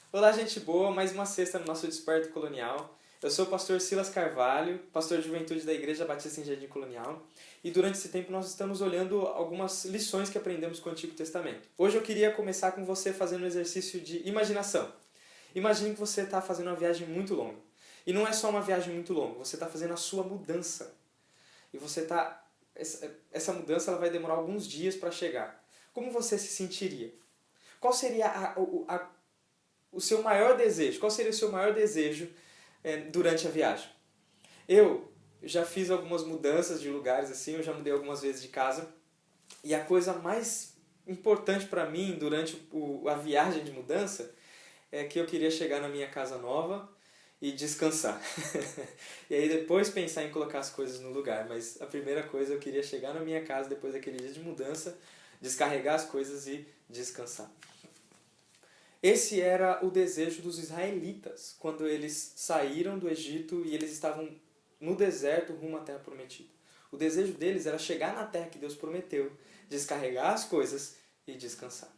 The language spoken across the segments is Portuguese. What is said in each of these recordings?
Olá, gente boa, mais uma sexta no nosso Desperto Colonial. Eu sou o pastor Silas Carvalho, pastor de juventude da Igreja Batista em Jardim Colonial, e durante esse tempo nós estamos olhando algumas lições que aprendemos com o Antigo Testamento. Hoje eu queria começar com você fazendo um exercício de imaginação. Imagine que você está fazendo uma viagem muito longa. E não é só uma viagem muito longa, você está fazendo a sua mudança. E você está... Essa mudança ela vai demorar alguns dias para chegar. Como você se sentiria? Qual seria o seu maior desejo? Qual seria o seu maior desejo durante a viagem? Eu já fiz algumas mudanças de lugares assim, eu já mudei algumas vezes de casa. E a coisa mais importante para mim durante a viagem de mudança é que eu queria chegar na minha casa nova e descansar. E aí depois pensar em colocar as coisas no lugar. Mas a primeira coisa eu queria chegar na minha casa depois daquele dia de mudança, descarregar as coisas e descansar. Esse era o desejo dos israelitas quando eles saíram do Egito e eles estavam no deserto rumo à Terra Prometida. O desejo deles era chegar na terra que Deus prometeu, descarregar as coisas e descansar.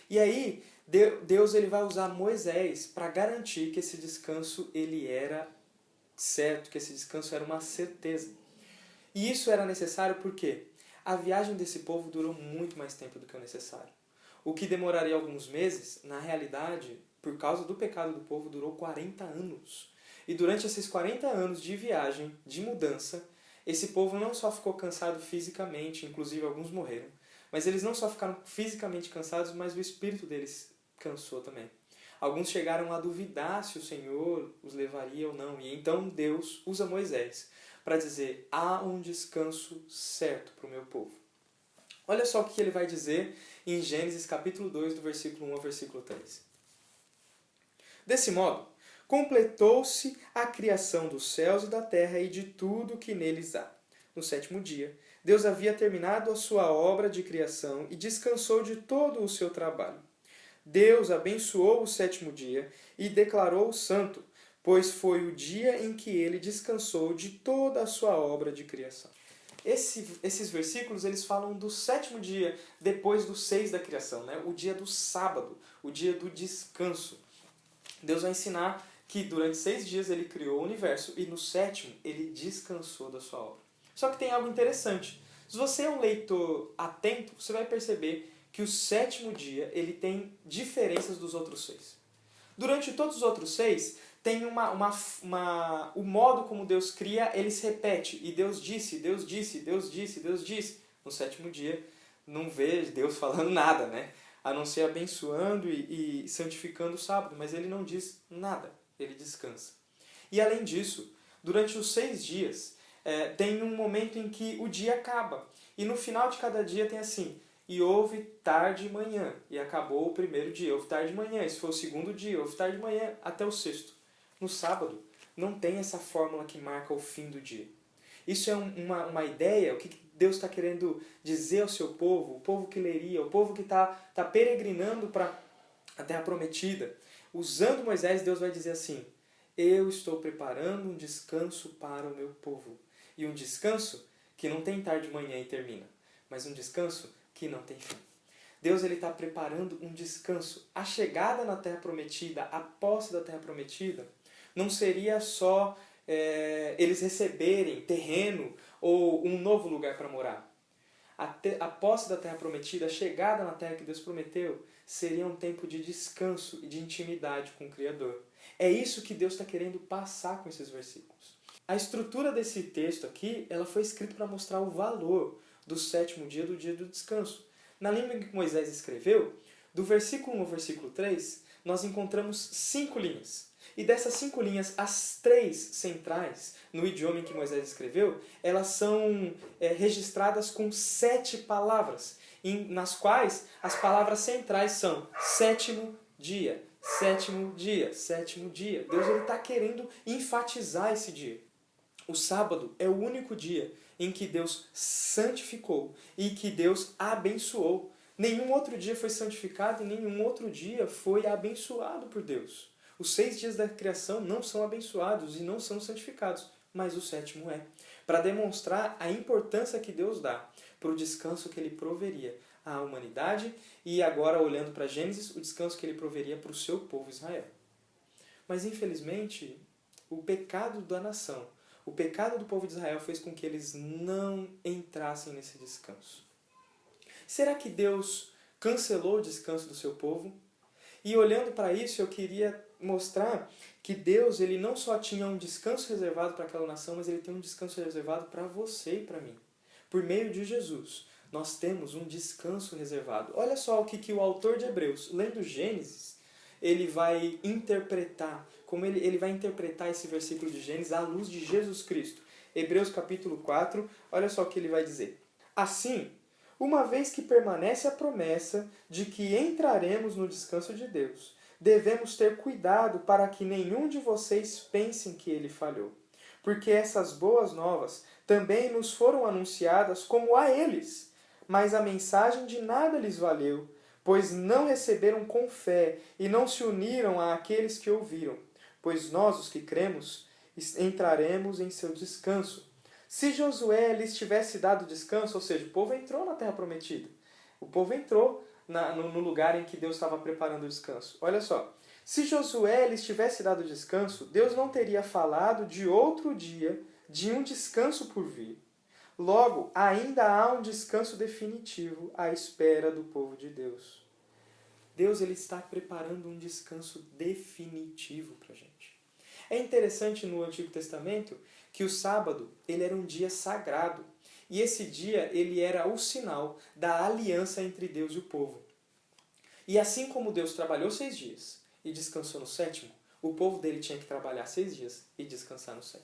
E aí Deus ele vai usar Moisés para garantir que esse descanso ele era certo, que esse descanso era uma certeza. E isso era necessário porque a viagem desse povo durou muito mais tempo do que o necessário. O que demoraria alguns meses, na realidade, por causa do pecado do povo, durou 40 anos. E durante esses 40 anos de viagem, de mudança, esse povo não só ficou cansado fisicamente, inclusive alguns morreram, mas eles não só ficaram fisicamente cansados, mas o espírito deles cansou também. Alguns chegaram a duvidar se o Senhor os levaria ou não. E então Deus usa Moisés para dizer: há um descanso certo para o meu povo. Olha só o que ele vai dizer em Gênesis capítulo 2, do versículo 1 ao versículo 3. Desse modo, completou-se a criação dos céus e da terra e de tudo que neles há. No sétimo dia, Deus havia terminado a sua obra de criação e descansou de todo o seu trabalho. Deus abençoou o sétimo dia e declarou-o santo, pois foi o dia em que ele descansou de toda a sua obra de criação. Esses versículos eles falam do sétimo dia, depois do 6 da criação, né? O dia do sábado, o dia do descanso. Deus vai ensinar que durante 6 dias ele criou o universo e no sétimo ele descansou da sua obra. Só que tem algo interessante. Se você é um leitor atento, você vai perceber que o sétimo dia ele tem diferenças dos outros 6. Durante todos os outros 6, tem o modo como Deus cria, ele se repete. E Deus disse, Deus disse, Deus disse, Deus disse. No sétimo dia, não vê Deus falando nada, né? A não ser abençoando e santificando o sábado. Mas ele não diz nada, ele descansa. E além disso, durante os 6 dias, tem um momento em que o dia acaba. E no final de cada dia tem assim: e houve tarde e manhã, e acabou o primeiro dia. Houve tarde e manhã, esse foi o segundo dia. Houve tarde e manhã, até o sexto. No sábado, não tem essa fórmula que marca o fim do dia. Isso é uma ideia, o que Deus está querendo dizer ao seu povo, o povo que leria, o povo que está peregrinando para a Terra Prometida. Usando Moisés, Deus vai dizer assim: eu estou preparando um descanso para o meu povo. E um descanso que não tem tarde, manhã e termina, mas um descanso que não tem fim. Deus está preparando um descanso. A chegada na Terra Prometida, a posse da Terra Prometida, não seria só eles receberem terreno ou um novo lugar para morar. A posse da Terra Prometida, a chegada na Terra que Deus prometeu, seria um tempo de descanso e de intimidade com o Criador. É isso que Deus está querendo passar com esses versículos. A estrutura desse texto aqui, ela foi escrita para mostrar o valor do sétimo dia, do dia do descanso. Na língua em que Moisés escreveu, do versículo 1 ao versículo 3, nós encontramos 5 linhas. E dessas 5 linhas, as 3 centrais, no idioma em que Moisés escreveu, elas são registradas com 7 palavras, nas quais as palavras centrais são sétimo dia, sétimo dia, sétimo dia. Deus está querendo enfatizar esse dia. O sábado é o único dia em que Deus santificou e que Deus abençoou. Nenhum outro dia foi santificado e nenhum outro dia foi abençoado por Deus. Os 6 dias da criação não são abençoados e não são santificados, mas o sétimo é. Para demonstrar a importância que Deus dá para o descanso que ele proveria à humanidade e agora, olhando para Gênesis, o descanso que ele proveria para o seu povo Israel. Mas, infelizmente, o pecado da nação, o pecado do povo de Israel fez com que eles não entrassem nesse descanso. Será que Deus cancelou o descanso do seu povo? E olhando para isso, eu queria mostrar que Deus ele não só tinha um descanso reservado para aquela nação, mas ele tem um descanso reservado para você e para mim. Por meio de Jesus, nós temos um descanso reservado. Olha só o que o autor de Hebreus, lendo Gênesis, ele vai interpretar, como ele vai interpretar esse versículo de Gênesis à luz de Jesus Cristo. Hebreus capítulo 4, olha só o que ele vai dizer. Assim, uma vez que permanece a promessa de que entraremos no descanso de Deus, devemos ter cuidado para que nenhum de vocês pense que ele falhou. Porque essas boas novas também nos foram anunciadas como a eles, mas a mensagem de nada lhes valeu, pois não receberam com fé e não se uniram àqueles que ouviram. Pois nós, os que cremos, entraremos em seu descanso. Se Josué lhes tivesse dado descanso, ou seja, o povo entrou na terra prometida. O povo entrou no lugar em que Deus estava preparando o descanso. Olha só, se Josué lhes tivesse dado descanso, Deus não teria falado de outro dia, de um descanso por vir. Logo, ainda há um descanso definitivo à espera do povo de Deus. Deus ele está preparando um descanso definitivo para a gente. É interessante no Antigo Testamento que o sábado ele era um dia sagrado. E esse dia ele era o sinal da aliança entre Deus e o povo. E assim como Deus trabalhou 6 dias e descansou no 7º, o povo dele tinha que trabalhar 6 dias e descansar no 7º.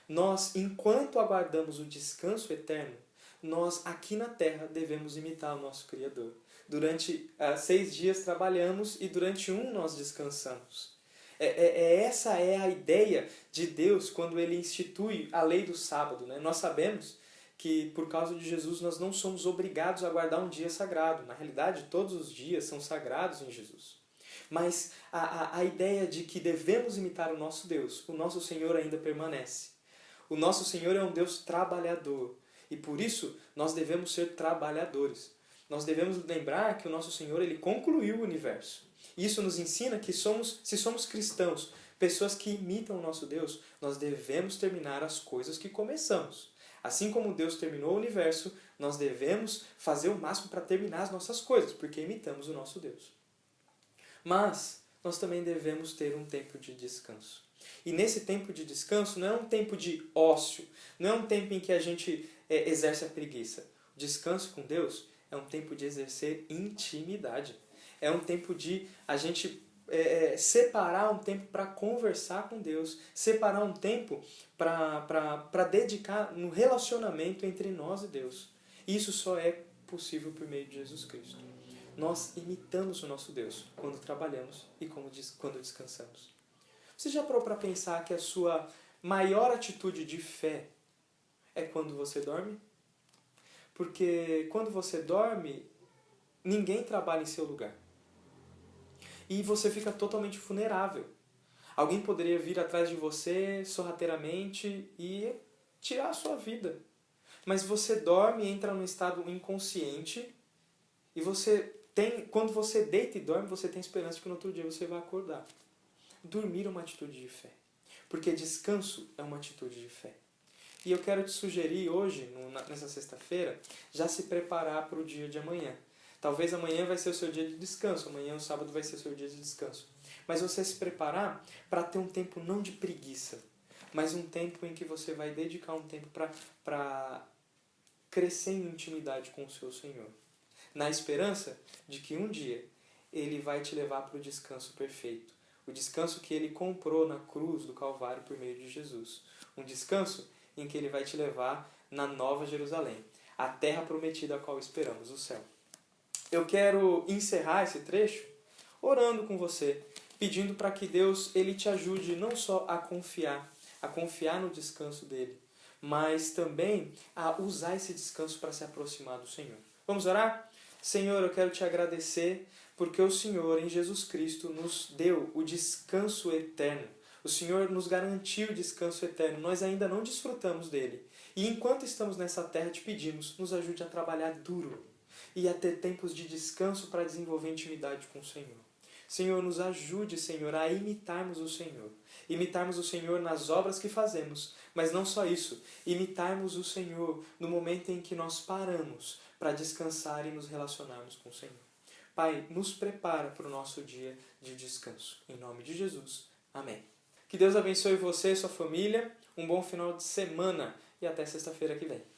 Nós, enquanto aguardamos o descanso eterno, nós aqui na terra devemos imitar o nosso Criador. Durante 6 dias trabalhamos e durante 1 nós descansamos. Essa é a ideia de Deus quando Ele institui a lei do sábado, né? Nós sabemos que por causa de Jesus nós não somos obrigados a guardar um dia sagrado. Na realidade, todos os dias são sagrados em Jesus. Mas a ideia de que devemos imitar o nosso Deus, o nosso Senhor ainda permanece. O nosso Senhor é um Deus trabalhador e por isso nós devemos ser trabalhadores. Nós devemos lembrar que o nosso Senhor ele concluiu o universo. Isso nos ensina que se somos cristãos, pessoas que imitam o nosso Deus, nós devemos terminar as coisas que começamos. Assim como Deus terminou o universo, nós devemos fazer o máximo para terminar as nossas coisas, porque imitamos o nosso Deus. Mas nós também devemos ter um tempo de descanso. E nesse tempo de descanso não é um tempo de ócio, não é um tempo em que a gente exerce a preguiça. O descanso com Deus é um tempo de exercer intimidade. É um tempo de a gente separar um tempo para conversar com Deus, separar um tempo para dedicar no relacionamento entre nós e Deus. Isso só é possível por meio de Jesus Cristo. Nós imitamos o nosso Deus quando trabalhamos e quando descansamos. Você já parou para pensar que a sua maior atitude de fé é quando você dorme? Porque quando você dorme, ninguém trabalha em seu lugar. E você fica totalmente vulnerável. Alguém poderia vir atrás de você sorrateiramente e tirar a sua vida. Mas você dorme e entra num estado inconsciente e quando você deita e dorme, você tem esperança de que no outro dia você vai acordar. Dormir é uma atitude de fé. Porque descanso é uma atitude de fé. E eu quero te sugerir hoje, nessa sexta-feira, já se preparar para o dia de amanhã. Talvez amanhã vai ser o seu dia de descanso, amanhã o sábado vai ser o seu dia de descanso. Mas você se preparar para ter um tempo não de preguiça, mas um tempo em que você vai dedicar um tempo para crescer em intimidade com o seu Senhor. Na esperança de que um dia Ele vai te levar para o descanso perfeito. O descanso que Ele comprou na cruz do Calvário por meio de Jesus. Um descanso em que Ele vai te levar na Nova Jerusalém, a terra prometida a qual esperamos, o céu. Eu quero encerrar esse trecho orando com você, pedindo para que Deus ele te ajude não só a confiar no descanso dele, mas também a usar esse descanso para se aproximar do Senhor. Vamos orar? Senhor, eu quero te agradecer porque o Senhor, em Jesus Cristo, nos deu o descanso eterno. O Senhor nos garantiu o descanso eterno. Nós ainda não desfrutamos dele. E enquanto estamos nessa terra, te pedimos, nos ajude a trabalhar duro. e a ter tempos de descanso para desenvolver intimidade com o Senhor. Senhor, nos ajude, Senhor, a imitarmos o Senhor. Imitarmos o Senhor nas obras que fazemos, mas não só isso, imitarmos o Senhor no momento em que nós paramos para descansar e nos relacionarmos com o Senhor. Pai, nos prepara para o nosso dia de descanso. Em nome de Jesus. Amém. Que Deus abençoe você e sua família. Um bom final de semana e até sexta-feira que vem.